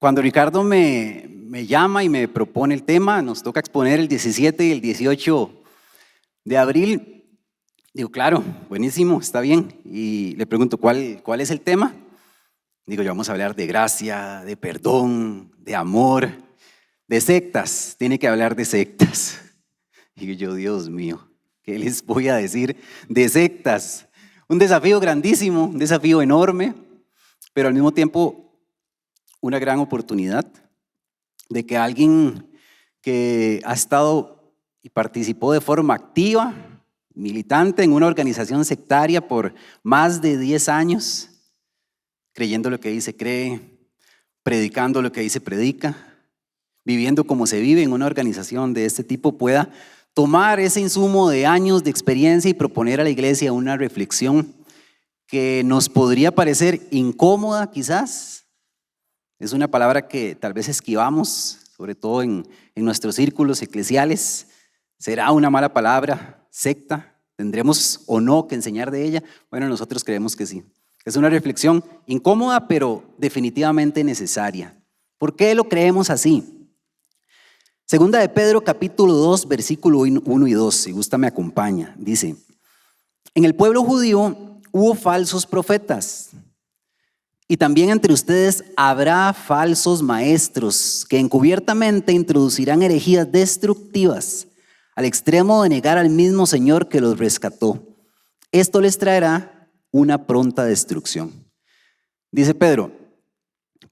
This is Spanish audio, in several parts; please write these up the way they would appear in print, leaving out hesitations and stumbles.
Cuando Ricardo me llama y me propone el tema, nos toca exponer el 17 y el 18 de abril. Digo, claro, buenísimo, está bien. Y le pregunto, ¿cuál es el tema? Digo, ya vamos a hablar de gracia, de perdón, de amor, de sectas. Tiene que hablar de sectas. Digo yo, Dios mío, ¿qué les voy a decir de sectas? Un desafío grandísimo, un desafío enorme, pero al mismo tiempo una gran oportunidad de que alguien que ha estado y participó de forma activa, militante en una organización sectaria por más de 10 años, creyendo lo que dice cree, predicando lo que dice predica, viviendo como se vive en una organización de este tipo, pueda tomar ese insumo de años de experiencia y proponer a la iglesia una reflexión que nos podría parecer incómoda quizás. Es una palabra que tal vez esquivamos, sobre todo en nuestros círculos eclesiales. ¿Será una mala palabra, secta? ¿Tendremos o no que enseñar de ella? Bueno, nosotros creemos que sí. Es una reflexión incómoda, pero definitivamente necesaria. ¿Por qué lo creemos así? Segunda de Pedro, capítulo 2, versículo 1 y 2, si gusta me acompaña. Dice, en el pueblo judío hubo falsos profetas, y también entre ustedes habrá falsos maestros que encubiertamente introducirán herejías destructivas al extremo de negar al mismo Señor que los rescató. Esto les traerá una pronta destrucción. Dice Pedro,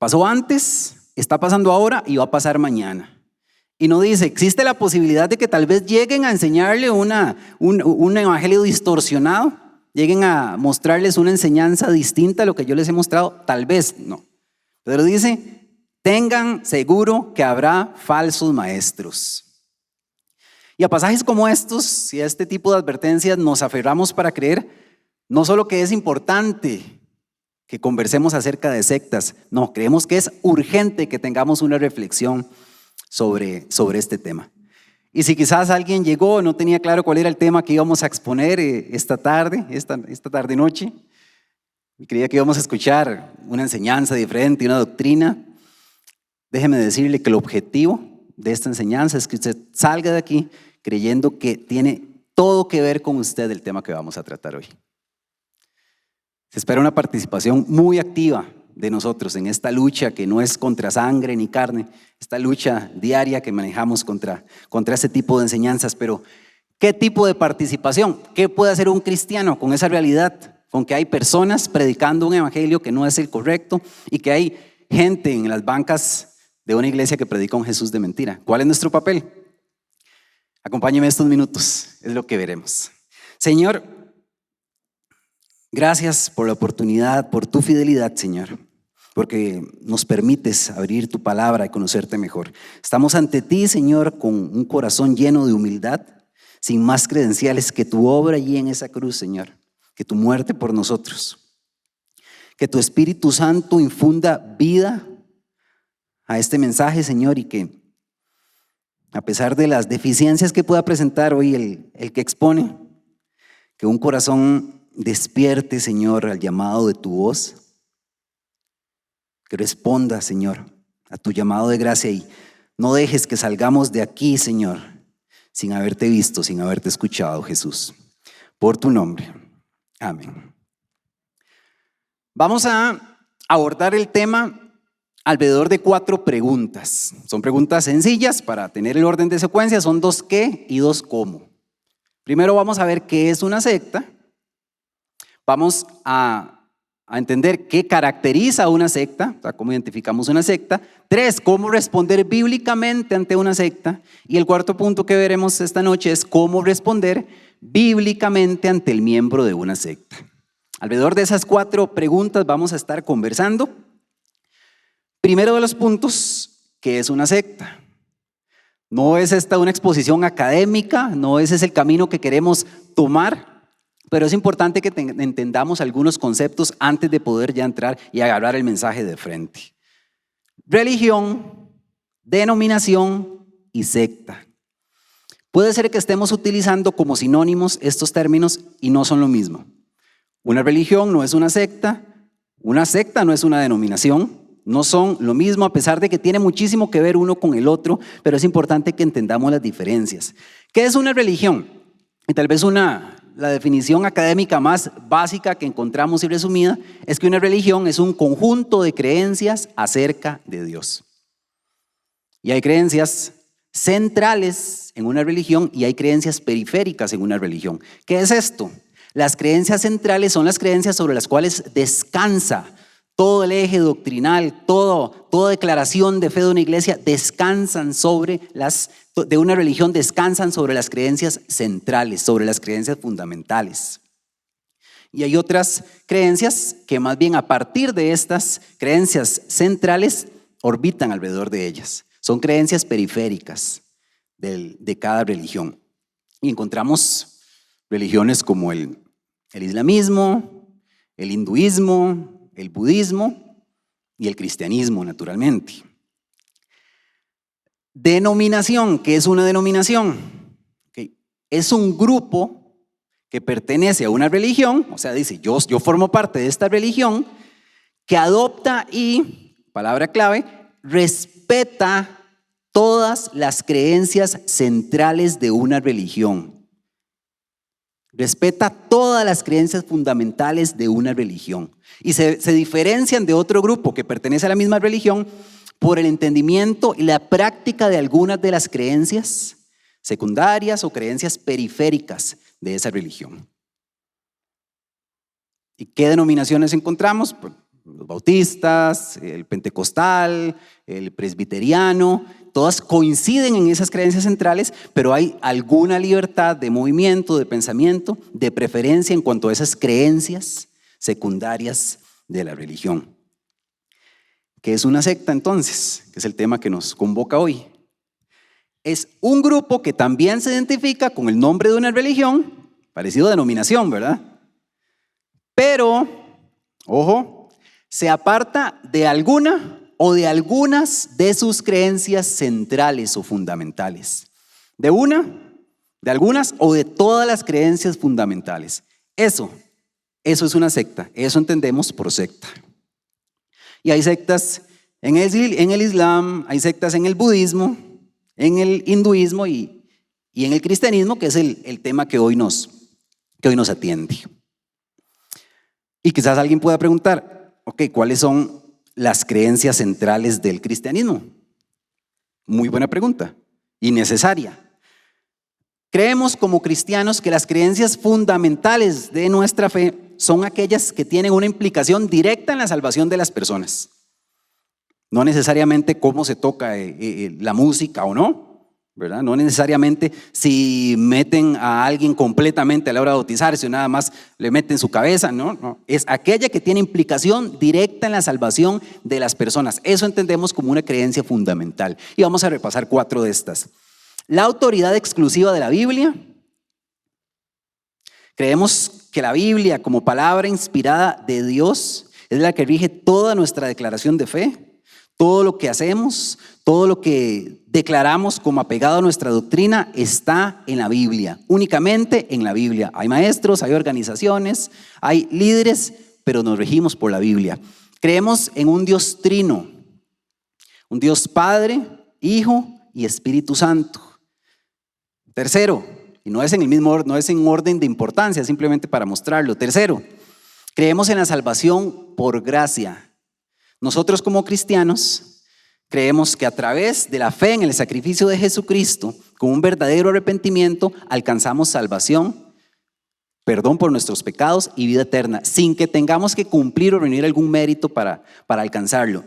pasó antes, está pasando ahora y va a pasar mañana. Y no dice, existe la posibilidad de que tal vez lleguen a enseñarle un evangelio distorsionado, lleguen a mostrarles una enseñanza distinta a lo que yo les he mostrado, tal vez no. Pedro dice, tengan seguro que habrá falsos maestros. Y a pasajes como estos y a este tipo de advertencias nos aferramos para creer no solo que es importante que conversemos acerca de sectas, no, creemos que es urgente que tengamos una reflexión sobre este tema. Y si quizás alguien llegó, no tenía claro cuál era el tema que íbamos a exponer esta tarde noche, y creía que íbamos a escuchar una enseñanza diferente, una doctrina, déjeme decirle que el objetivo de esta enseñanza es que usted salga de aquí creyendo que tiene todo que ver con usted el tema que vamos a tratar hoy. Se espera una participación muy activa de nosotros en esta lucha que no es contra sangre ni carne, esta lucha diaria que manejamos contra ese tipo de enseñanzas. Pero ¿qué tipo de participación? ¿Qué puede hacer un cristiano con esa realidad? Con que hay personas predicando un evangelio que no es el correcto y que hay gente en las bancas de una iglesia que predica un Jesús de mentira. ¿Cuál es nuestro papel? Acompáñeme estos minutos, es lo que veremos. Señor, gracias por la oportunidad, por tu fidelidad, Señor, porque nos permites abrir tu palabra y conocerte mejor. Estamos ante ti, Señor, con un corazón lleno de humildad, sin más credenciales que tu obra allí en esa cruz, Señor, que tu muerte por nosotros. Que tu Espíritu Santo infunda vida a este mensaje, Señor, y que a pesar de las deficiencias que pueda presentar hoy el que expone, que un corazón despierte, Señor, al llamado de tu voz, que responda, Señor, a tu llamado de gracia y no dejes que salgamos de aquí, Señor, sin haberte visto, sin haberte escuchado, Jesús. Por tu nombre. Amén. Vamos a abordar el tema alrededor de 4 preguntas. Son preguntas sencillas para tener el orden de secuencia, son 2 qué y 2 cómo. Primero vamos a ver qué es una secta. Vamos a entender qué caracteriza a una secta, o sea, cómo identificamos una secta. 3, cómo responder bíblicamente ante una secta. Y el 4 punto que veremos esta noche es cómo responder bíblicamente ante el miembro de una secta. Alrededor de esas 4 preguntas vamos a estar conversando. Primero de los puntos, ¿qué es una secta? No es esta una exposición académica, no ese es el camino que queremos tomar, pero es importante que entendamos algunos conceptos antes de poder ya entrar y agarrar el mensaje de frente. Religión, denominación y secta. Puede ser que estemos utilizando como sinónimos estos términos y no son lo mismo. Una religión no es una secta no es una denominación, no son lo mismo, a pesar de que tiene muchísimo que ver uno con el otro, pero es importante que entendamos las diferencias. ¿Qué es una religión? Y tal vez la definición académica más básica que encontramos y resumida es que una religión es un conjunto de creencias acerca de Dios. Y hay creencias centrales en una religión y hay creencias periféricas en una religión. ¿Qué es esto? Las creencias centrales son las creencias sobre las cuales descansa todo el eje doctrinal, toda declaración de fe de una iglesia de una religión descansan sobre las creencias centrales, sobre las creencias fundamentales. Y hay otras creencias que más bien a partir de estas creencias centrales orbitan alrededor de ellas. Son creencias periféricas de cada religión. Y encontramos religiones como el islamismo, el hinduismo, el budismo y el cristianismo, naturalmente. Denominación, ¿qué es una denominación? Okay. Es un grupo que pertenece a una religión, o sea, dice, yo formo parte de esta religión, que adopta y, palabra clave, respeta todas las creencias centrales de una religión. Respeta todas las creencias fundamentales de una religión. Y se diferencian de otro grupo que pertenece a la misma religión por el entendimiento y la práctica de algunas de las creencias secundarias o creencias periféricas de esa religión. ¿Y qué denominaciones encontramos? Pues, los bautistas, el pentecostal, el presbiteriano, todas coinciden en esas creencias centrales, pero hay alguna libertad de movimiento, de pensamiento, de preferencia en cuanto a esas creencias secundarias de la religión. ¿Qué es una secta entonces? Que es el tema que nos convoca hoy. Es un grupo que también se identifica con el nombre de una religión, parecido a denominación, ¿verdad? Pero, ojo, se aparta de alguna o de algunas de sus creencias centrales o fundamentales. De algunas o de todas las creencias fundamentales. Eso es una secta. Eso entendemos por secta. Y hay sectas en el Islam, hay sectas en el budismo, en el hinduismo y en el cristianismo, que es el tema que hoy nos atiende. Y quizás alguien pueda preguntar, ok, ¿cuáles son las creencias centrales del cristianismo? Muy buena pregunta y necesaria. Creemos como cristianos que las creencias fundamentales de nuestra fe son aquellas que tienen una implicación directa en la salvación de las personas. No necesariamente cómo se toca la música o no, ¿verdad? No necesariamente si meten a alguien completamente a la hora de bautizarse o nada más le meten su cabeza, no. Es aquella que tiene implicación directa en la salvación de las personas. Eso entendemos como una creencia fundamental. Y vamos a repasar 4 de estas. La autoridad exclusiva de la Biblia. Creemos que la Biblia como palabra inspirada de Dios es la que rige toda nuestra declaración de fe. Todo lo que hacemos, todo lo que declaramos como apegado a nuestra doctrina está en la Biblia, únicamente en la Biblia. Hay maestros, hay organizaciones, hay líderes, pero nos regimos por la Biblia. Creemos en un Dios trino, un Dios Padre, Hijo y Espíritu Santo. Tercero, y no es en orden de importancia, simplemente para mostrarlo. Tercero, creemos en la salvación por gracia. Nosotros como cristianos creemos que a través de la fe en el sacrificio de Jesucristo, con un verdadero arrepentimiento, alcanzamos salvación, perdón por nuestros pecados y vida eterna, sin que tengamos que cumplir o reunir algún mérito para alcanzarlo.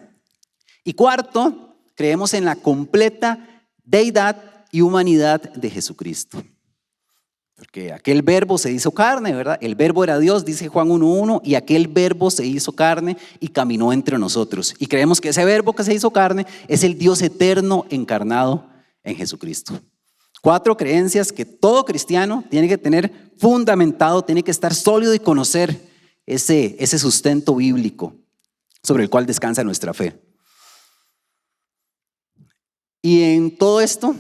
Y cuarto, creemos en la completa deidad y humanidad de Jesucristo. Porque aquel verbo se hizo carne, ¿verdad? El verbo era Dios, dice Juan 1:1, y aquel verbo se hizo carne y caminó entre nosotros. Y creemos que ese verbo que se hizo carne es el Dios eterno encarnado en Jesucristo. 4 creencias que todo cristiano tiene que tener fundamentado, tiene que estar sólido y conocer ese sustento bíblico sobre el cual descansa nuestra fe. Y en todo esto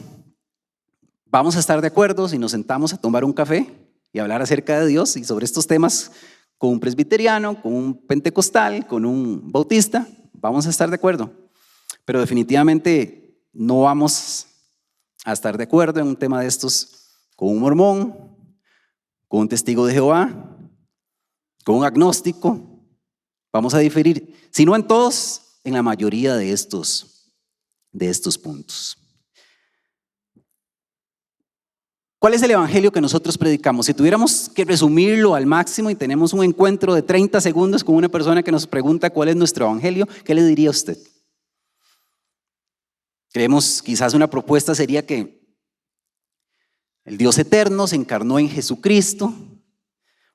vamos a estar de acuerdo si nos sentamos a tomar un café y hablar acerca de Dios y sobre estos temas con un presbiteriano, con un pentecostal, con un bautista. vamos a estar de acuerdo, pero definitivamente no vamos a estar de acuerdo en un tema de estos con un mormón, con un testigo de Jehová, con un agnóstico. Vamos a diferir, si no en todos, en la mayoría de estos puntos. ¿Cuál es el evangelio que nosotros predicamos? Si tuviéramos que resumirlo al máximo y tenemos un encuentro de 30 segundos con una persona que nos pregunta cuál es nuestro evangelio, ¿qué le diría a usted? Creemos, quizás una propuesta sería que el Dios eterno se encarnó en Jesucristo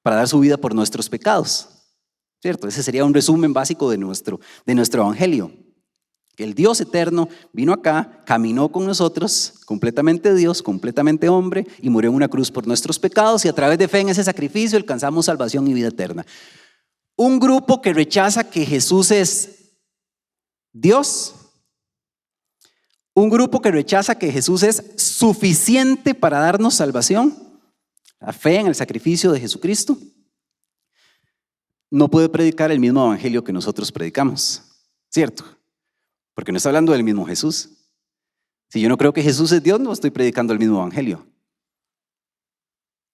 para dar su vida por nuestros pecados, ¿cierto? Ese sería un resumen básico de nuestro evangelio. Que el Dios eterno vino acá, caminó con nosotros, completamente Dios, completamente hombre, y murió en una cruz por nuestros pecados, y a través de fe en ese sacrificio alcanzamos salvación y vida eterna. Un grupo que rechaza que Jesús es Dios, un grupo que rechaza que Jesús es suficiente para darnos salvación, la fe en el sacrificio de Jesucristo, no puede predicar el mismo evangelio que nosotros predicamos, ¿cierto? Porque no está hablando del mismo Jesús. Si yo no creo que Jesús es Dios, no estoy predicando el mismo evangelio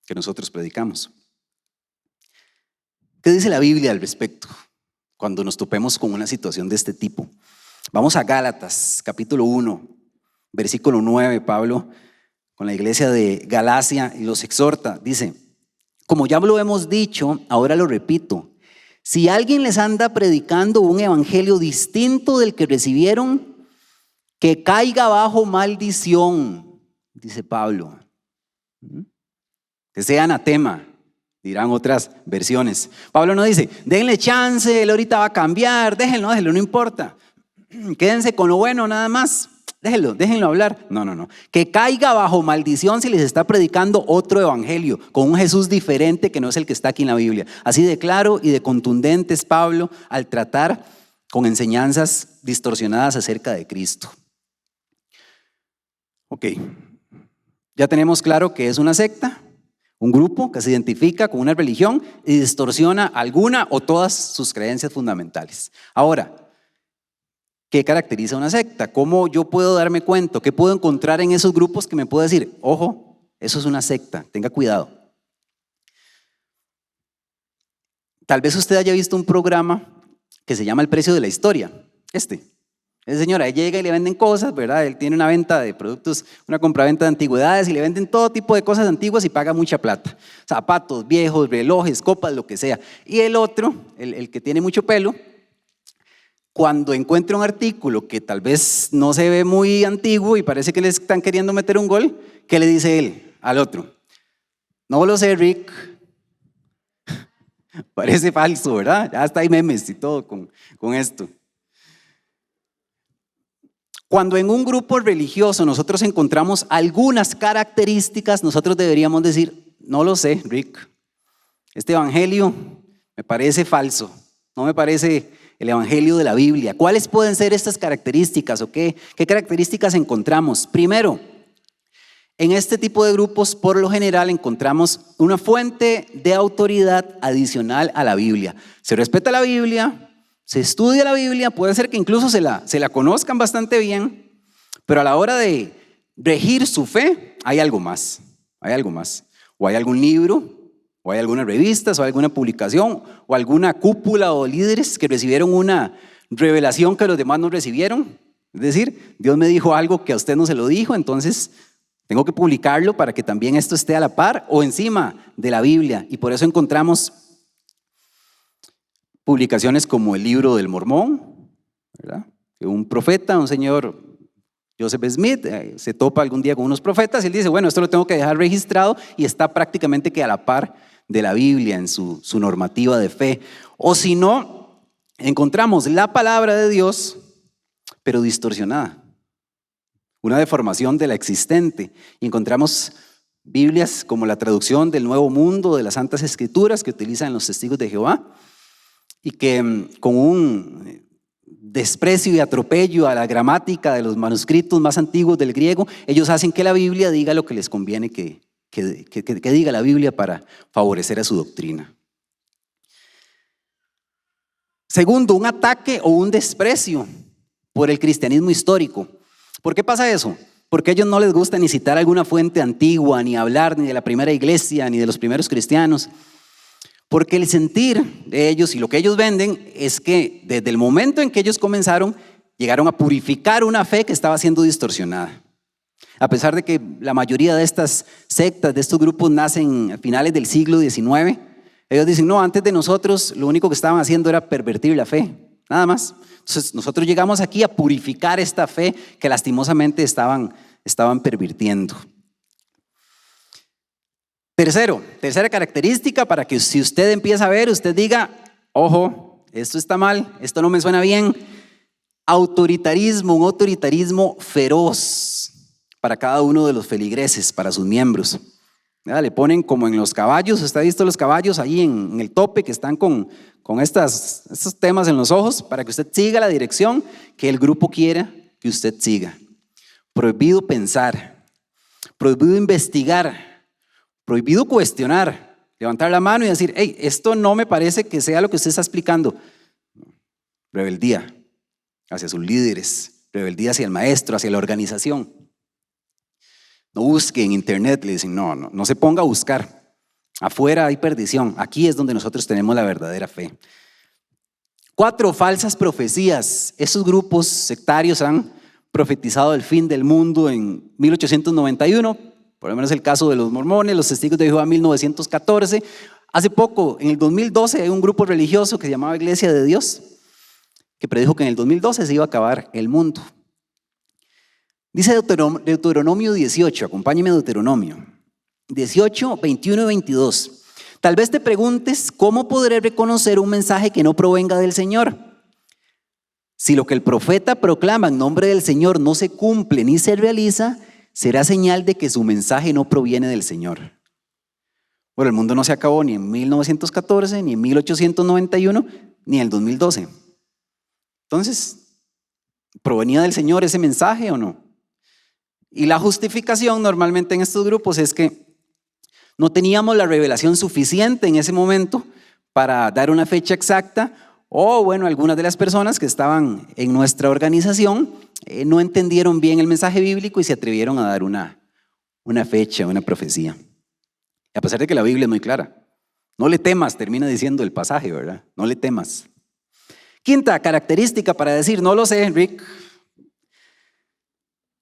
que nosotros predicamos. ¿Qué dice la Biblia al respecto cuando nos topemos con una situación de este tipo? Vamos a Gálatas, capítulo 1, versículo 9. Pablo, con la iglesia de Galacia, los exhorta. Dice: como ya lo hemos dicho, ahora lo repito. Si alguien les anda predicando un evangelio distinto del que recibieron, que caiga bajo maldición, dice Pablo. Que sea anatema, dirán otras versiones. Pablo no dice, denle chance, él ahorita va a cambiar, déjenlo, no importa. Quédense con lo bueno nada más, déjenlo hablar. No. Que caiga bajo maldición si les está predicando otro evangelio, con un Jesús diferente que no es el que está aquí en la Biblia. Así de claro y de contundente es Pablo al tratar con enseñanzas distorsionadas acerca de Cristo. Ok, ya tenemos claro que es una secta, un grupo que se identifica con una religión y distorsiona alguna o todas sus creencias fundamentales. Ahora, ¿qué caracteriza una secta? ¿Cómo yo puedo darme cuenta? ¿Qué puedo encontrar en esos grupos que me puedo decir, ojo, eso es una secta, tenga cuidado? Tal vez usted haya visto un programa que se llama El Precio de la Historia. Ese señor ahí llega y le venden cosas, ¿verdad? Él tiene una venta de productos, una compraventa de antigüedades y le venden todo tipo de cosas antiguas y paga mucha plata. Zapatos viejos, relojes, copas, lo que sea. Y el otro, el que tiene mucho pelo, cuando encuentra un artículo que tal vez no se ve muy antiguo y parece que le están queriendo meter un gol, ¿qué le dice él al otro? No lo sé, Rick. Parece falso, ¿verdad? Ya hasta hay memes y todo con esto. Cuando en un grupo religioso nosotros encontramos algunas características, nosotros deberíamos decir, no lo sé, Rick. Este evangelio me parece falso, no me parece el evangelio de la Biblia. ¿Cuáles pueden ser estas características o qué características encontramos? Primero, en este tipo de grupos por lo general encontramos una fuente de autoridad adicional a la Biblia. Se respeta la Biblia, se estudia la Biblia, puede ser que incluso se la conozcan bastante bien, pero a la hora de regir su fe hay algo más. O hay algún libro, o hay algunas revistas, o alguna publicación, o alguna cúpula o líderes que recibieron una revelación que los demás no recibieron. Es decir, Dios me dijo algo que a usted no se lo dijo, entonces tengo que publicarlo para que también esto esté a la par o encima de la Biblia. Y por eso encontramos publicaciones como el Libro del Mormón, ¿verdad? Que un profeta, un señor Joseph Smith, se topa algún día con unos profetas y él dice, bueno, esto lo tengo que dejar registrado y está prácticamente que a la par de la Biblia en su normativa de fe. O si no, encontramos la palabra de Dios, pero distorsionada, una deformación de la existente. Y encontramos Biblias como la traducción del Nuevo Mundo de las Santas Escrituras que utilizan los testigos de Jehová y que con un desprecio y atropello a la gramática de los manuscritos más antiguos del griego, ellos hacen que la Biblia diga lo que les conviene que diga la Biblia para favorecer a su doctrina. Segundo, un ataque o un desprecio por el cristianismo histórico. ¿Por qué pasa eso? Porque a ellos no les gusta ni citar alguna fuente antigua, ni hablar ni de la primera iglesia, ni de los primeros cristianos. Porque el sentir de ellos y lo que ellos venden es que desde el momento en que ellos comenzaron, llegaron a purificar una fe que estaba siendo distorsionada. A pesar de que la mayoría de estas sectas, de estos grupos nacen a finales del siglo XIX, ellos dicen, no, antes de nosotros lo único que estaban haciendo era pervertir la fe, nada más. Entonces nosotros llegamos aquí a purificar esta fe que lastimosamente estaban pervirtiendo. Tercera característica para que si usted empieza a ver, usted diga, ojo, esto está mal, esto no me suena bien. Autoritarismo, un autoritarismo feroz para cada uno de los feligreses, para sus miembros. Le ponen como en los caballos, usted ha visto los caballos ahí en el tope que están con estos temas en los ojos para que usted siga la dirección que el grupo quiera que usted siga. Prohibido pensar, prohibido investigar, prohibido cuestionar, levantar la mano y decir, hey, esto no me parece que sea lo que usted está explicando. Rebeldía hacia sus líderes, rebeldía hacia el maestro, hacia la organización. No busque en internet, le dicen, no se ponga a buscar. Afuera hay perdición, aquí es donde nosotros tenemos la verdadera fe. 4, falsas profecías. Esos grupos sectarios han profetizado el fin del mundo en 1891, por lo menos el caso de los mormones, los testigos de Jehová 1914. Hace poco, en el 2012, hay un grupo religioso que se llamaba Iglesia de Dios, que predijo que en el 2012 se iba a acabar el mundo. Dice Deuteronomio 18, acompáñeme a Deuteronomio 18, 21 y 22. Tal vez te preguntes, ¿cómo podré reconocer un mensaje que no provenga del Señor? Si lo que el profeta proclama en nombre del Señor no se cumple ni se realiza, será señal de que su mensaje no proviene del Señor. Bueno, el mundo no se acabó ni en 1914, ni en 1891, ni en el 2012. Entonces, ¿provenía del Señor ese mensaje o no? Y la justificación normalmente en estos grupos es que no teníamos la revelación suficiente en ese momento para dar una fecha exacta, o bueno, algunas de las personas que estaban en nuestra organización no entendieron bien el mensaje bíblico y se atrevieron a dar una fecha, una profecía. A pesar de que la Biblia es muy clara. No le temas, termina diciendo el pasaje, ¿verdad? No le temas. 5ª característica para decir, no lo sé, Rick.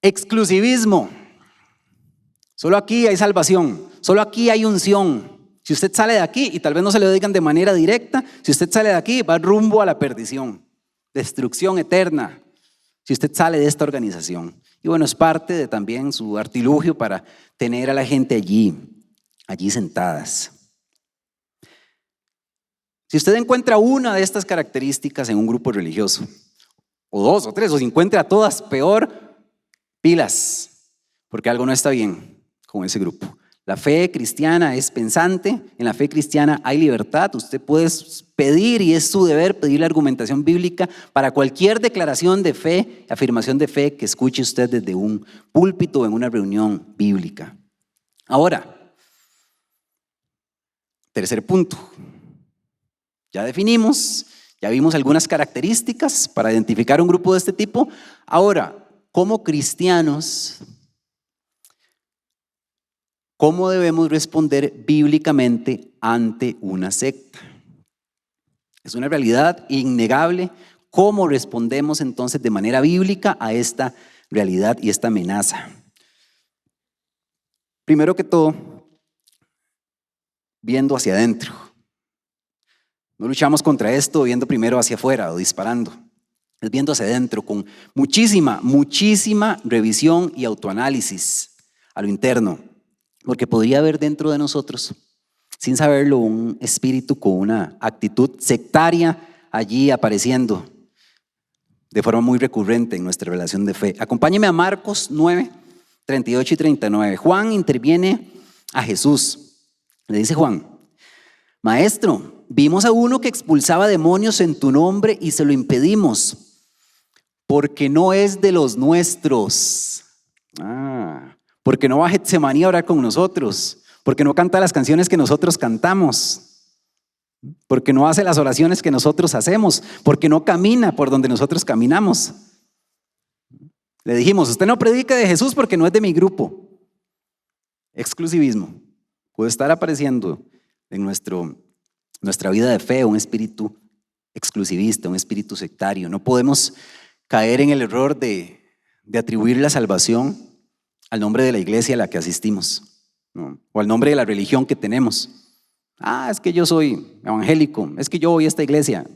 Exclusivismo. Solo aquí hay salvación, solo aquí hay unción. Si usted sale de aquí, y tal vez no se lo digan de manera directa, si usted sale de aquí va rumbo a la perdición, destrucción eterna, si usted sale de esta organización. Y bueno, es parte de también su artilugio para tener a la gente allí sentadas. Si usted encuentra una de estas características en un grupo religioso, o 2 o 3, o si encuentra todas, peor, pilas, porque algo no está bien con ese grupo. La fe cristiana es pensante, en la fe cristiana hay libertad, usted puede pedir y es su deber pedir la argumentación bíblica para cualquier declaración de fe, afirmación de fe que escuche usted desde un púlpito o en una reunión bíblica. Ahora, tercer punto, ya definimos, ya vimos algunas características para identificar un grupo de este tipo. Ahora, como cristianos, ¿cómo debemos responder bíblicamente ante una secta? Es una realidad innegable. ¿Cómo respondemos entonces de manera bíblica a esta realidad y esta amenaza? Primero que todo, viendo hacia adentro. No luchamos contra esto viendo primero hacia afuera o disparando. Es viendo hacia adentro con muchísima revisión y autoanálisis a lo interno. Porque podría haber dentro de nosotros, sin saberlo, un espíritu con una actitud sectaria allí apareciendo de forma muy recurrente en nuestra relación de fe. Acompáñeme a Marcos 9, 38 y 39. Juan interviene a Jesús. Le dice Juan, Maestro, vimos a uno que expulsaba demonios en tu nombre y se lo impedimos, porque no es de los nuestros. Porque no va a Getsemaní a orar con nosotros, porque no canta las canciones que nosotros cantamos. porque no hace las oraciones que nosotros hacemos, porque no camina por donde nosotros caminamos. Le dijimos, usted no predica de Jesús porque no es de mi grupo. Exclusivismo. Puede estar apareciendo en nuestra vida de fe un espíritu exclusivista, un espíritu sectario. No podemos caer en el error de atribuir la salvación al nombre de la iglesia a la que asistimos, ¿no? O al nombre de la religión que tenemos. Es que yo soy evangélico, es que yo voy a esta iglesia.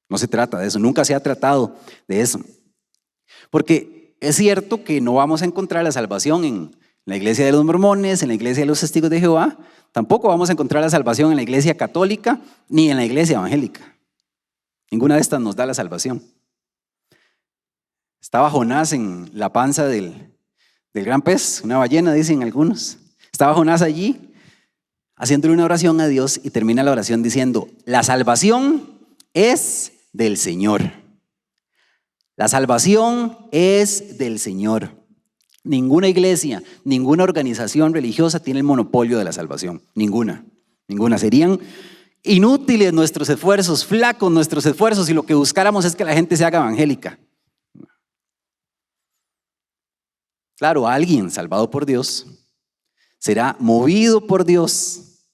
No se trata de eso, nunca se ha tratado de eso. Porque es cierto que no vamos a encontrar la salvación en la iglesia de los mormones, en la iglesia de los testigos de Jehová. Tampoco vamos a encontrar la salvación en la iglesia católica ni en la iglesia evangélica. Ninguna de estas nos da la salvación. Estaba Jonás en la panza del gran pez, una ballena, dicen algunos. Estaba Jonás allí haciéndole una oración a Dios y termina la oración diciendo: la salvación es del Señor. La salvación es del Señor. Ninguna iglesia, ninguna organización religiosa tiene el monopolio de la salvación. Ninguna. Serían inútiles nuestros esfuerzos, flacos nuestros esfuerzos, si lo que buscáramos es que la gente se haga evangélica. Claro, alguien salvado por Dios será movido por Dios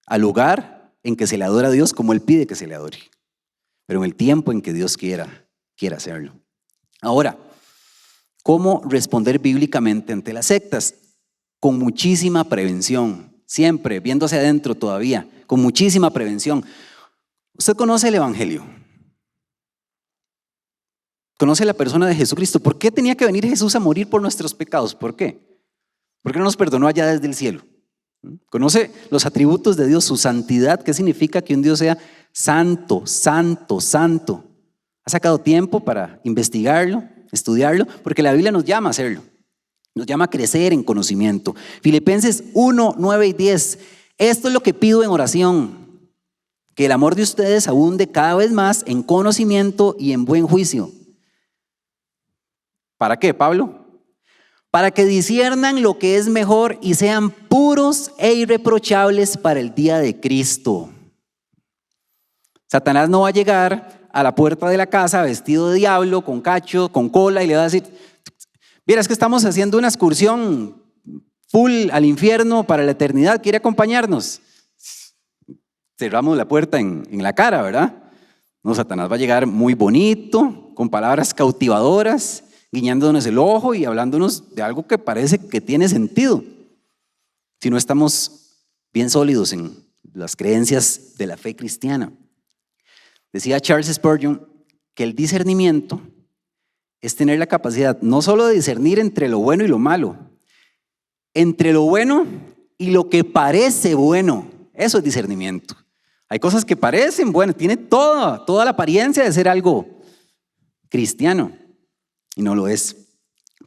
al lugar en que se le adora a Dios como Él pide que se le adore, pero en el tiempo en que Dios quiera hacerlo. Ahora, ¿cómo responder bíblicamente ante las sectas? Con muchísima prevención, siempre viendo hacia adentro todavía, con muchísima prevención. Usted conoce el Evangelio, conoce la persona de Jesucristo. ¿Por qué tenía que venir Jesús a morir por nuestros pecados? ¿Por qué? ¿Por qué no nos perdonó allá desde el cielo? Conoce los atributos de Dios, su santidad. ¿Qué significa que un Dios sea santo, santo, santo? ¿Ha sacado tiempo para investigarlo, estudiarlo? Porque la Biblia nos llama a hacerlo. Nos llama a crecer en conocimiento. Filipenses 1, 9 y 10. Esto es lo que pido en oración: que el amor de ustedes abunde cada vez más en conocimiento y en buen juicio. ¿Para qué, Pablo? Para que disciernan lo que es mejor y sean puros e irreprochables para el día de Cristo. Satanás no va a llegar a la puerta de la casa vestido de diablo, con cacho, con cola, y le va a decir: vieras que estamos haciendo una excursión full al infierno para la eternidad, ¿quiere acompañarnos? Cerramos la puerta en la cara, ¿verdad? No, Satanás va a llegar muy bonito, con palabras cautivadoras, guiñándonos el ojo y hablándonos de algo que parece que tiene sentido, si no estamos bien sólidos en las creencias de la fe cristiana. Decía Charles Spurgeon que el discernimiento es tener la capacidad no solo de discernir entre lo bueno y lo malo, entre lo bueno y lo que parece bueno. Eso es discernimiento. Hay cosas que parecen buenas, tiene toda la apariencia de ser algo cristiano, y no lo es.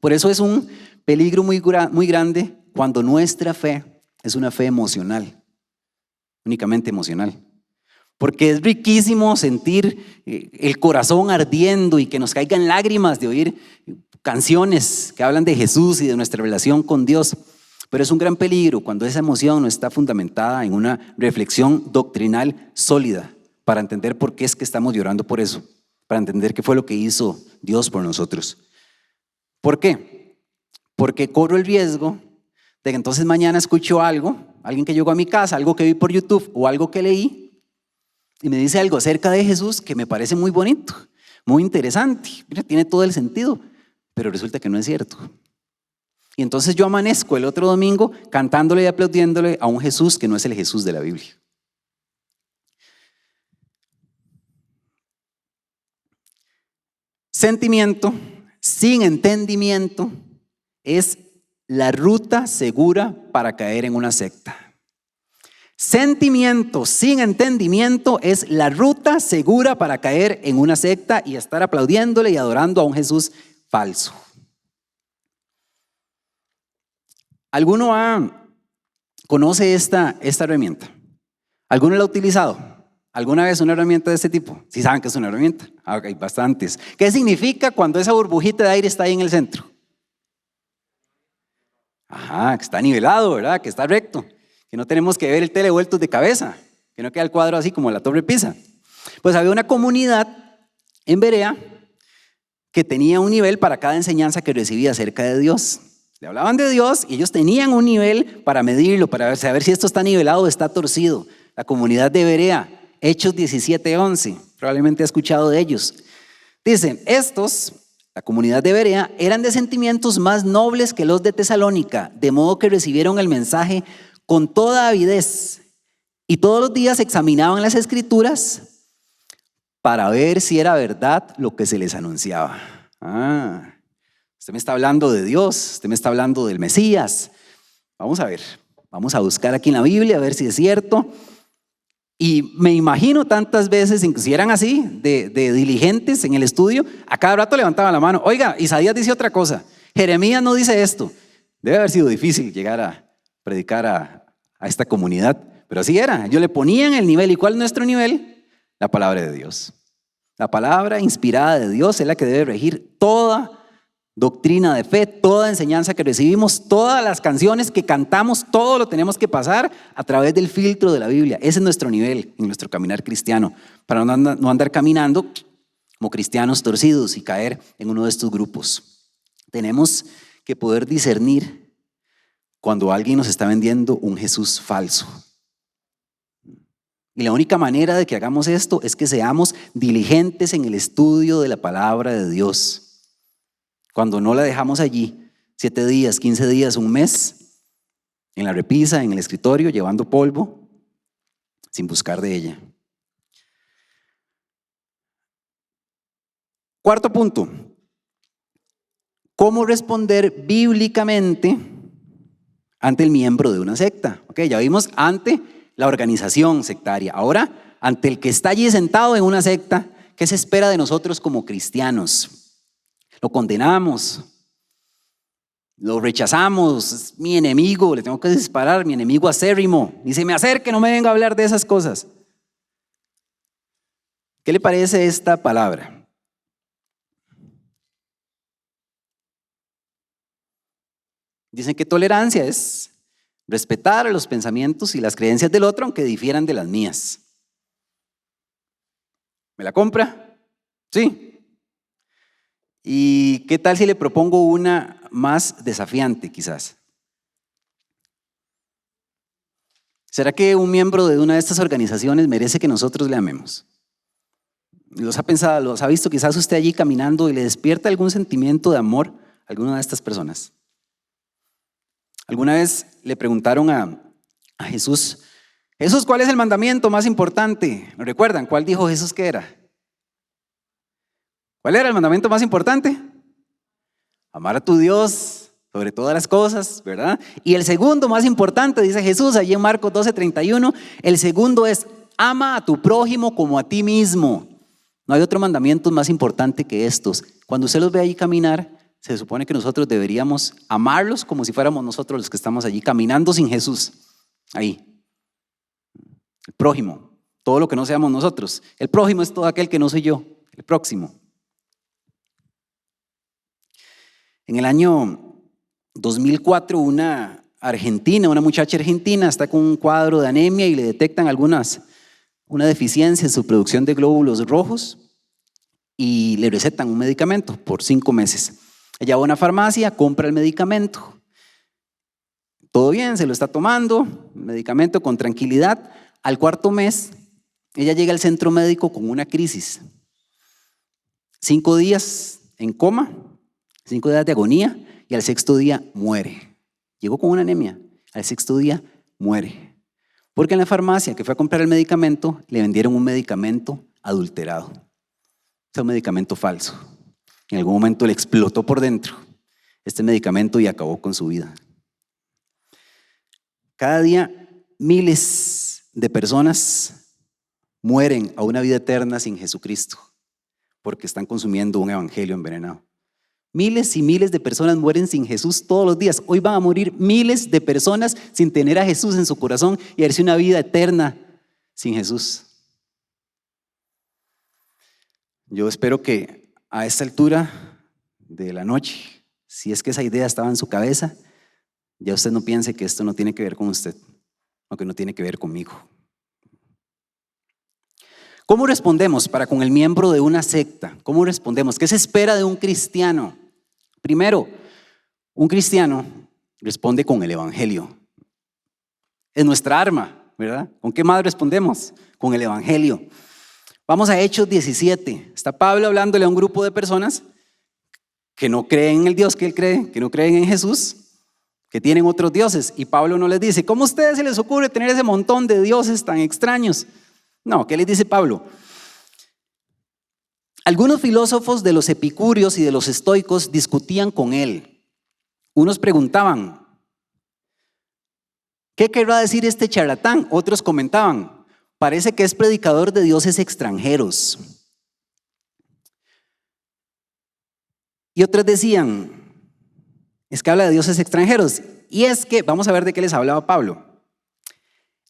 Por eso es un peligro muy grande cuando nuestra fe es una fe emocional, únicamente emocional. Porque es riquísimo sentir el corazón ardiendo y que nos caigan lágrimas de oír canciones que hablan de Jesús y de nuestra relación con Dios. Pero es un gran peligro cuando esa emoción no está fundamentada en una reflexión doctrinal sólida para entender por qué es que estamos llorando por eso, para entender qué fue lo que hizo Dios por nosotros. ¿Por qué? Porque corro el riesgo de que entonces mañana escucho algo, alguien que llegó a mi casa, algo que vi por YouTube o algo que leí, y me dice algo acerca de Jesús que me parece muy bonito, muy interesante, mira, tiene todo el sentido, pero resulta que no es cierto. Y entonces yo amanezco el otro domingo cantándole y aplaudiéndole a un Jesús que no es el Jesús de la Biblia. Sentimiento sin entendimiento es la ruta segura para caer en una secta. Sentimiento sin entendimiento es la ruta segura para caer en una secta y estar aplaudiéndole y adorando a un Jesús falso. ¿Alguno conoce esta herramienta? ¿Alguno la ha utilizado? ¿Alguna vez una herramienta de este tipo? ¿Sí saben que es una herramienta? Hay bastantes. ¿Qué significa cuando esa burbujita de aire está ahí en el centro? Que está nivelado, ¿verdad? Que está recto. que no tenemos que ver el tele vueltos de cabeza, que no queda el cuadro así como la Torre Pisa. Pues había una comunidad en Berea que tenía un nivel para cada enseñanza que recibía acerca de Dios. Le hablaban de Dios y ellos tenían un nivel para medirlo, para saber si esto está nivelado o está torcido. La comunidad de Berea, Hechos 17:11, probablemente ha escuchado de ellos. Dicen, estos, la comunidad de Berea, eran de sentimientos más nobles que los de Tesalónica, de modo que recibieron el mensaje con toda avidez y todos los días examinaban las escrituras para ver si era verdad lo que se les anunciaba. Usted me está hablando de Dios, usted me está hablando del Mesías. Vamos a ver, vamos a buscar aquí en la Biblia a ver si es cierto. Y me imagino tantas veces, si eran así, de diligentes en el estudio, a cada rato levantaban la mano. Oiga, Isaías dice otra cosa, Jeremías no dice esto. Debe haber sido difícil llegar a predicar a esta comunidad, pero así era. Yo le ponían el nivel. ¿Y cuál es nuestro nivel? La palabra de Dios. La palabra inspirada de Dios es la que debe regir toda doctrina de fe, toda enseñanza que recibimos, todas las canciones que cantamos, todo lo tenemos que pasar a través del filtro de la Biblia. Ese es nuestro nivel en nuestro caminar cristiano, para no andar caminando como cristianos torcidos y caer en uno de estos grupos. Tenemos que poder discernir cuando alguien nos está vendiendo un Jesús falso. Y la única manera de que hagamos esto es que seamos diligentes en el estudio de la palabra de Dios. Cuando no la dejamos allí 7 días, 15 días, un mes, en la repisa, en el escritorio, llevando polvo, sin buscar de ella. Cuarto punto, ¿cómo responder bíblicamente ante el miembro de una secta? Ya vimos ante la organización sectaria. Ahora, ante el que está allí sentado en una secta, ¿qué se espera de nosotros como cristianos? Lo condenamos, lo rechazamos, es mi enemigo, le tengo que disparar, mi enemigo acérrimo, ni se me acerque, no me venga a hablar de esas cosas. ¿Qué le parece esta palabra? Dicen que tolerancia es respetar los pensamientos y las creencias del otro, aunque difieran de las mías. ¿Me la compra? Sí. ¿Y qué tal si le propongo una más desafiante quizás? ¿Será que un miembro de una de estas organizaciones merece que nosotros le amemos? ¿Los ha pensado, los ha visto quizás usted allí caminando y le despierta algún sentimiento de amor a alguna de estas personas? Alguna vez le preguntaron a Jesús, Jesús, ¿cuál es el mandamiento más importante? ¿Me recuerdan? ¿Cuál dijo Jesús que era? ¿Cuál era el mandamiento más importante? Amar a tu Dios sobre todas las cosas, ¿verdad? Y el segundo más importante, dice Jesús allí en Marcos 12:31, el segundo es, ama a tu prójimo como a ti mismo. No hay otro mandamiento más importante que estos. Cuando usted los ve ahí caminar, se supone que nosotros deberíamos amarlos como si fuéramos nosotros los que estamos allí caminando sin Jesús. Ahí. El prójimo, todo lo que no seamos nosotros. El prójimo es todo aquel que no soy yo, el próximo. En el año 2004, una muchacha argentina está con un cuadro de anemia y le detectan una deficiencia en su producción de glóbulos rojos y le recetan un medicamento por 5 meses. Ella va a una farmacia, compra el medicamento. Todo bien, se lo está tomando, medicamento con tranquilidad. Al 4.º mes, ella llega al centro médico con una crisis. 5 días en coma, 5 días de agonía y al 6.º día muere. Llegó con una anemia, al 6.º día muere. Porque en la farmacia que fue a comprar el medicamento, le vendieron un medicamento adulterado. Es un medicamento falso. En algún momento le explotó por dentro este medicamento y acabó con su vida. Cada día miles de personas mueren a una vida eterna sin Jesucristo porque están consumiendo un evangelio envenenado. Miles y miles de personas mueren sin Jesús todos los días. Hoy van a morir miles de personas sin tener a Jesús en su corazón y hacerse una vida eterna sin Jesús. Yo espero que a esta altura de la noche, si es que esa idea estaba en su cabeza, ya usted no piense que esto no tiene que ver con usted. aunque no tiene que ver conmigo. ¿Cómo respondemos para con el miembro de una secta? ¿Cómo respondemos? ¿Qué se espera de un cristiano? Primero, un cristiano responde con el evangelio. Es nuestra arma, ¿verdad? ¿Con qué más respondemos? Con el evangelio. Vamos a Hechos 17. Está Pablo hablándole a un grupo de personas que no creen en el Dios que él cree, que no creen en Jesús, que tienen otros dioses. Y Pablo no les dice, ¿cómo a ustedes se les ocurre tener ese montón de dioses tan extraños? No, ¿qué les dice Pablo? Algunos filósofos de los epicúreos y de los estoicos discutían con él. Unos preguntaban, ¿qué querrá decir este charlatán? Otros comentaban, parece que es predicador de dioses extranjeros. Y otros decían, es que habla de dioses extranjeros. Y es que, vamos a ver de qué les hablaba Pablo.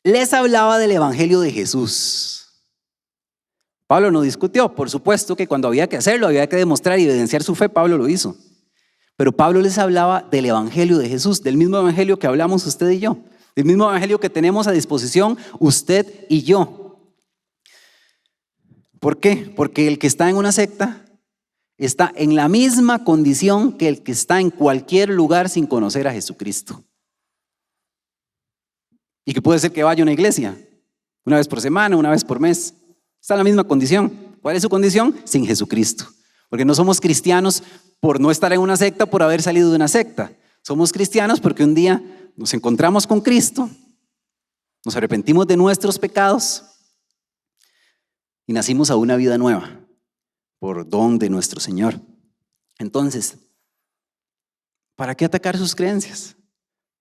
Les hablaba del evangelio de Jesús. Pablo no discutió, por supuesto que cuando había que hacerlo, había que demostrar y evidenciar su fe, Pablo lo hizo. Pero Pablo les hablaba del evangelio de Jesús, del mismo evangelio que hablamos usted y yo, del mismo evangelio que tenemos a disposición usted y yo. ¿Por qué? Porque el que está en una secta está en la misma condición que el que está en cualquier lugar sin conocer a Jesucristo. Y que puede ser que vaya a una iglesia, una vez por semana, una vez por mes. Está en la misma condición. ¿Cuál es su condición? Sin Jesucristo. Porque no somos cristianos por no estar en una secta, por haber salido de una secta. Somos cristianos porque un día nos encontramos con Cristo, nos arrepentimos de nuestros pecados y nacimos a una vida nueva por don de nuestro Señor. Entonces, ¿para qué atacar sus creencias?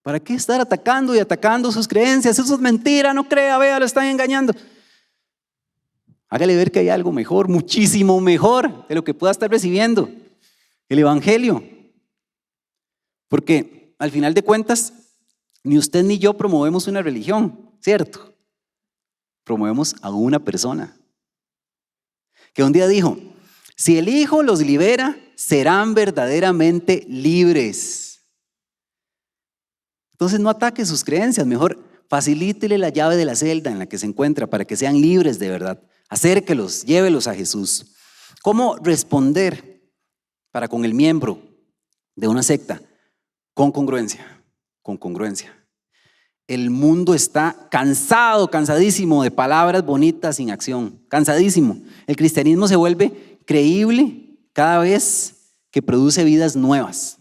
¿Para qué estar atacando y atacando sus creencias? Eso es mentira, no crea, vea, lo están engañando. Hágale ver que hay algo mejor, muchísimo mejor de lo que pueda estar recibiendo, el evangelio. Porque al final de cuentas, ni usted ni yo promovemos una religión, ¿cierto? Promovemos a una persona que un día dijo, si el Hijo los libera, serán verdaderamente libres. Entonces no ataque sus creencias, mejor facilítele la llave de la celda en la que se encuentra para que sean libres de verdad. Acérquelos, llévelos a Jesús. ¿Cómo responder para con el miembro de una secta? Con congruencia, con congruencia. El mundo está cansado, cansadísimo de palabras bonitas sin acción, cansadísimo. El cristianismo se vuelve creíble cada vez que produce vidas nuevas.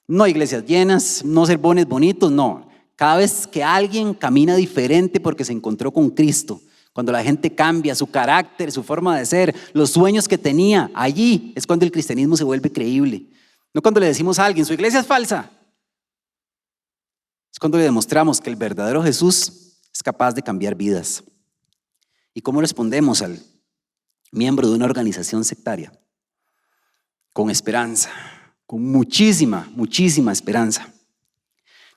No iglesias llenas, no sermones bonitos, no. Cada vez que alguien camina diferente porque se encontró con Cristo, cuando la gente cambia su carácter, su forma de ser, los sueños que tenía, allí es cuando el cristianismo se vuelve creíble. No cuando le decimos a alguien, su iglesia es falsa. Es cuando le demostramos que el verdadero Jesús es capaz de cambiar vidas. ¿Y cómo respondemos al miembro de una organización sectaria? Con esperanza, con muchísima, muchísima esperanza.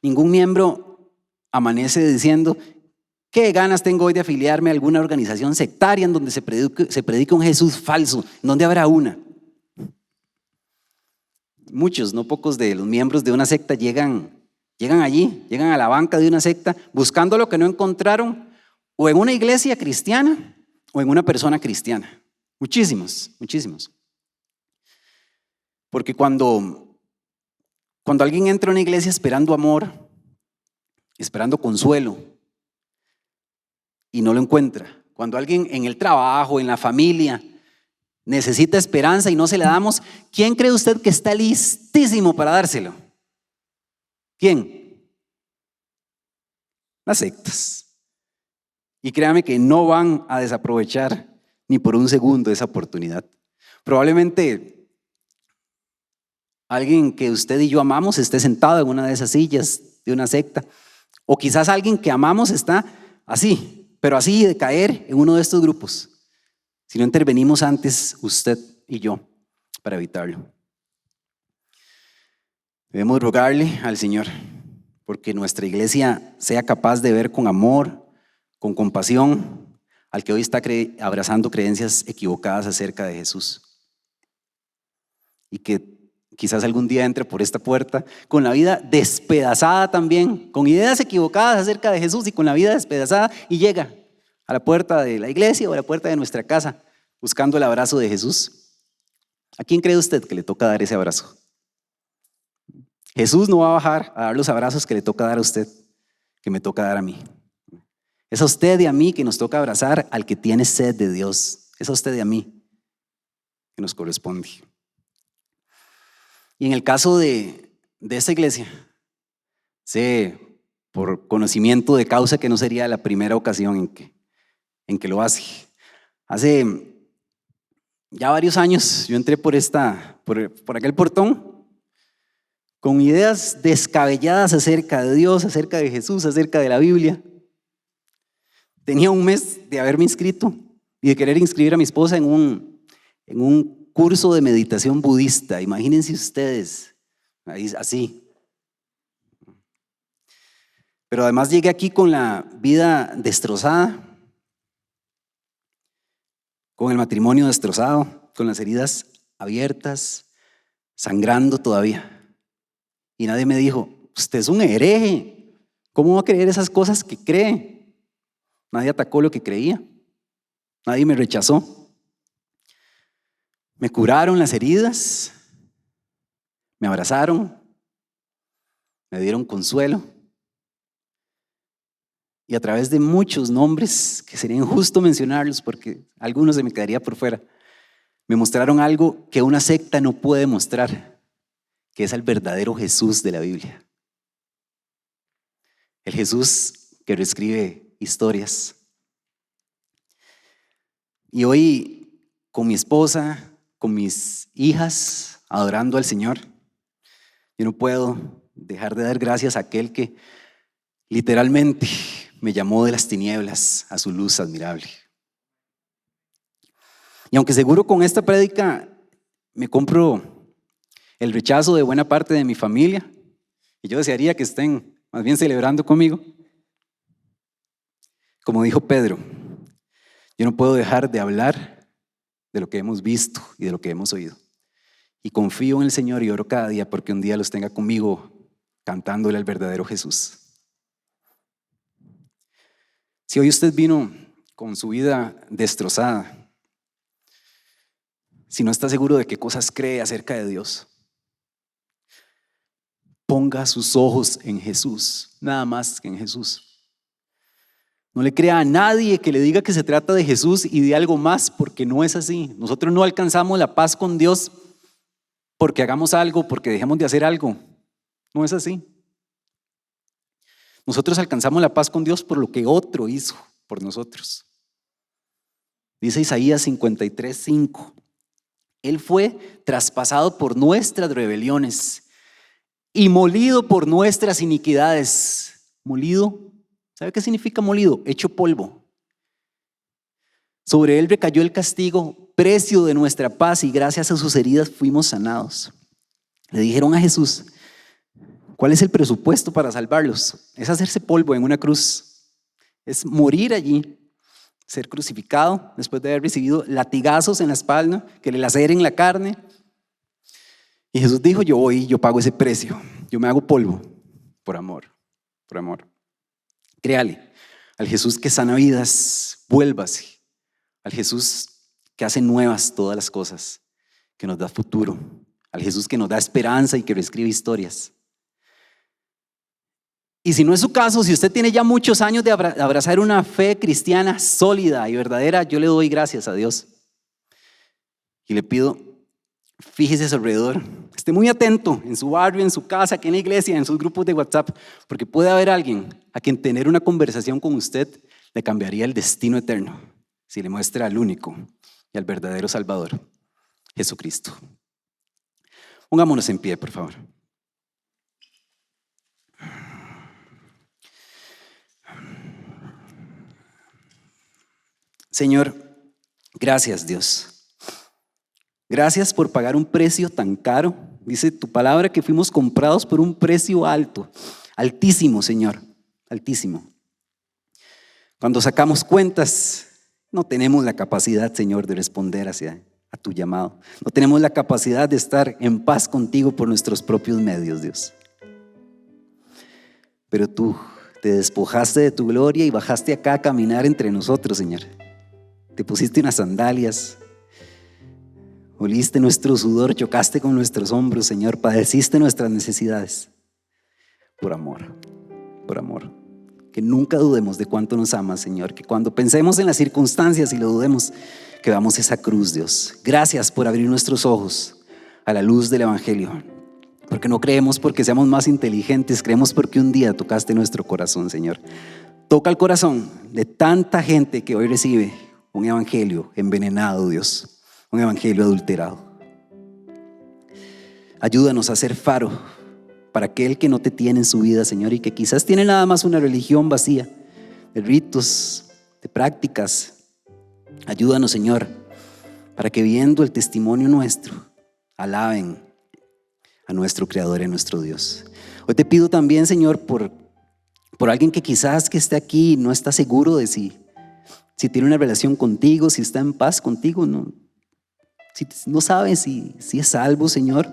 Ningún miembro amanece diciendo, ¿qué ganas tengo hoy de afiliarme a alguna organización sectaria en donde se predica un Jesús falso? ¿En donde habrá una? Muchos, no pocos de los miembros de una secta llegan allí, llegan a la banca de una secta buscando lo que no encontraron o en una iglesia cristiana o en una persona cristiana. Muchísimos, muchísimos. Porque cuando alguien entra a una iglesia esperando amor, esperando consuelo y no lo encuentra, cuando alguien en el trabajo, en la familia, necesita esperanza y no se la damos, ¿quién cree usted que está listísimo para dárselo? ¿Quién? Las sectas. Y créame que no van a desaprovechar ni por un segundo esa oportunidad. Probablemente alguien que usted y yo amamos esté sentado en una de esas sillas de una secta. O quizás alguien que amamos está así, pero así de caer en uno de estos grupos. Si no intervenimos antes, usted y yo, para evitarlo. Debemos rogarle al Señor porque nuestra iglesia sea capaz de ver con amor, con compasión, al que hoy está abrazando creencias equivocadas acerca de Jesús. Y que quizás algún día entre por esta puerta con la vida despedazada también, con ideas equivocadas acerca de Jesús y con la vida despedazada, y llega a la puerta de la iglesia o a la puerta de nuestra casa buscando el abrazo de Jesús. ¿A quién cree usted que le toca dar ese abrazo? Jesús no va a bajar a dar los abrazos que le toca dar a usted, que me toca dar a mí. Es a usted y a mí que nos toca abrazar al que tiene sed de Dios. Es a usted y a mí que nos corresponde. Y en el caso de esta iglesia, sé por conocimiento de causa que no sería la primera ocasión en que lo hace. Hace ya varios años yo entré por aquel portón con ideas descabelladas acerca de Dios, acerca de Jesús, acerca de la Biblia. Tenía un mes de haberme inscrito y de querer inscribir a mi esposa en un curso de meditación budista. Imagínense ustedes, así. Pero además llegué aquí con la vida destrozada, con el matrimonio destrozado, con las heridas abiertas, sangrando todavía. Y nadie me dijo, usted es un hereje, ¿cómo va a creer esas cosas que cree? Nadie atacó lo que creía, nadie me rechazó. Me curaron las heridas, me abrazaron, me dieron consuelo. Y a través de muchos nombres, que sería injusto mencionarlos porque algunos se me quedaría por fuera, me mostraron algo que una secta no puede mostrar, que es el verdadero Jesús de la Biblia. El Jesús que reescribe historias. Y hoy, con mi esposa, con mis hijas, adorando al Señor, yo no puedo dejar de dar gracias a aquel que literalmente me llamó de las tinieblas a su luz admirable. Y aunque seguro con esta prédica me compro el rechazo de buena parte de mi familia, y yo desearía que estén más bien celebrando conmigo, como dijo Pedro, yo no puedo dejar de hablar de lo que hemos visto y de lo que hemos oído. Y confío en el Señor y oro cada día porque un día los tenga conmigo cantándole al verdadero Jesús. Si hoy usted vino con su vida destrozada, si no está seguro de qué cosas cree acerca de Dios, ponga sus ojos en Jesús, nada más que en Jesús. No le crea a nadie que le diga que se trata de Jesús y de algo más, porque no es así. Nosotros no alcanzamos la paz con Dios porque hagamos algo, porque dejemos de hacer algo. No es así. Nosotros alcanzamos la paz con Dios por lo que otro hizo por nosotros. Dice Isaías 53:5. Él fue traspasado por nuestras rebeliones y molido por nuestras iniquidades. Molido, ¿sabe qué significa molido? Hecho polvo. Sobre él recayó el castigo, precio de nuestra paz, y gracias a sus heridas fuimos sanados. Le dijeron a Jesús, ¿cuál es el presupuesto para salvarlos? Es hacerse polvo en una cruz, es morir allí, ser crucificado después de haber recibido latigazos en la espalda, que le laceren la carne. Y Jesús dijo, yo voy, yo pago ese precio, yo me hago polvo por amor, por amor. Créale al Jesús que sana vidas, vuélvase al Jesús que hace nuevas todas las cosas, que nos da futuro, al Jesús que nos da esperanza y que reescribe historias. Y si no es su caso, si usted tiene ya muchos años de abrazar una fe cristiana sólida y verdadera, yo le doy gracias a Dios. Y le pido, fíjese a su alrededor, esté muy atento en su barrio, en su casa, aquí en la iglesia, en sus grupos de WhatsApp, porque puede haber alguien a quien tener una conversación con usted le cambiaría el destino eterno, si le muestra al único y al verdadero Salvador, Jesucristo. Pongámonos en pie, por favor. Señor, gracias Dios. Gracias por pagar un precio tan caro. Dice tu palabra que fuimos comprados por un precio alto, altísimo, Señor, altísimo. Cuando sacamos cuentas, no tenemos la capacidad, Señor, de responder hacia a tu llamado. No tenemos la capacidad de estar en paz contigo por nuestros propios medios, Dios. Pero tú te despojaste de tu gloria y bajaste acá a caminar entre nosotros, Señor. Te pusiste unas sandalias, oliste nuestro sudor, chocaste con nuestros hombros, Señor, padeciste nuestras necesidades. Por amor, por amor. Que nunca dudemos de cuánto nos amas, Señor. Que cuando pensemos en las circunstancias y lo dudemos, que veamos esa cruz, Dios. Gracias por abrir nuestros ojos a la luz del Evangelio. Porque no creemos porque seamos más inteligentes, creemos porque un día tocaste nuestro corazón, Señor. Toca el corazón de tanta gente que hoy recibe un evangelio envenenado, Dios. Un evangelio adulterado. Ayúdanos a ser faro para aquel que no te tiene en su vida, Señor, y que quizás tiene nada más una religión vacía, de ritos, de prácticas. Ayúdanos, Señor, para que viendo el testimonio nuestro, alaben a nuestro Creador y a nuestro Dios. Hoy te pido también, Señor, por alguien que quizás que esté aquí y no está seguro de si tiene una relación contigo, si está en paz contigo, si no sabe si es salvo, Señor,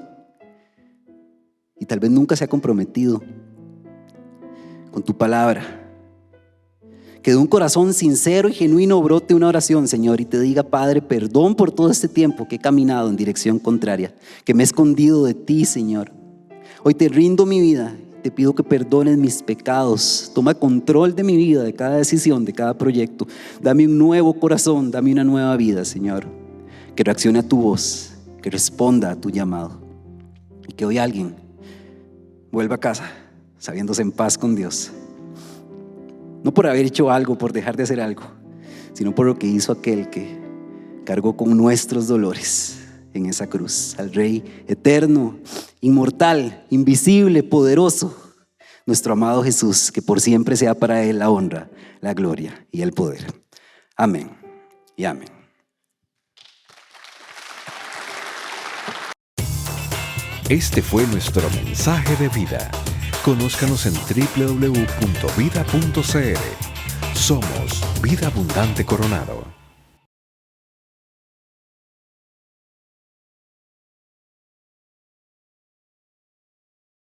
y tal vez nunca se ha comprometido con tu palabra. Que de un corazón sincero y genuino brote una oración, Señor, y te diga: Padre, perdón por todo este tiempo que he caminado en dirección contraria, que me he escondido de ti, Señor. Hoy te rindo mi vida, te pido que perdones mis pecados. Toma control de mi vida, de cada decisión, de cada proyecto. Dame un nuevo corazón, dame una nueva vida, Señor, que reaccione a tu voz, que responda a tu llamado, y que hoy alguien vuelva a casa sabiéndose en paz con Dios. No por haber hecho algo, por dejar de hacer algo, sino por lo que hizo aquel que cargó con nuestros dolores en esa cruz. Al Rey eterno, inmortal, invisible, poderoso, nuestro amado Jesús, que por siempre sea para Él la honra, la gloria y el poder. Amén y amén. Este fue nuestro mensaje de vida. Conózcanos en www.vida.cl. Somos Vida Abundante Coronado.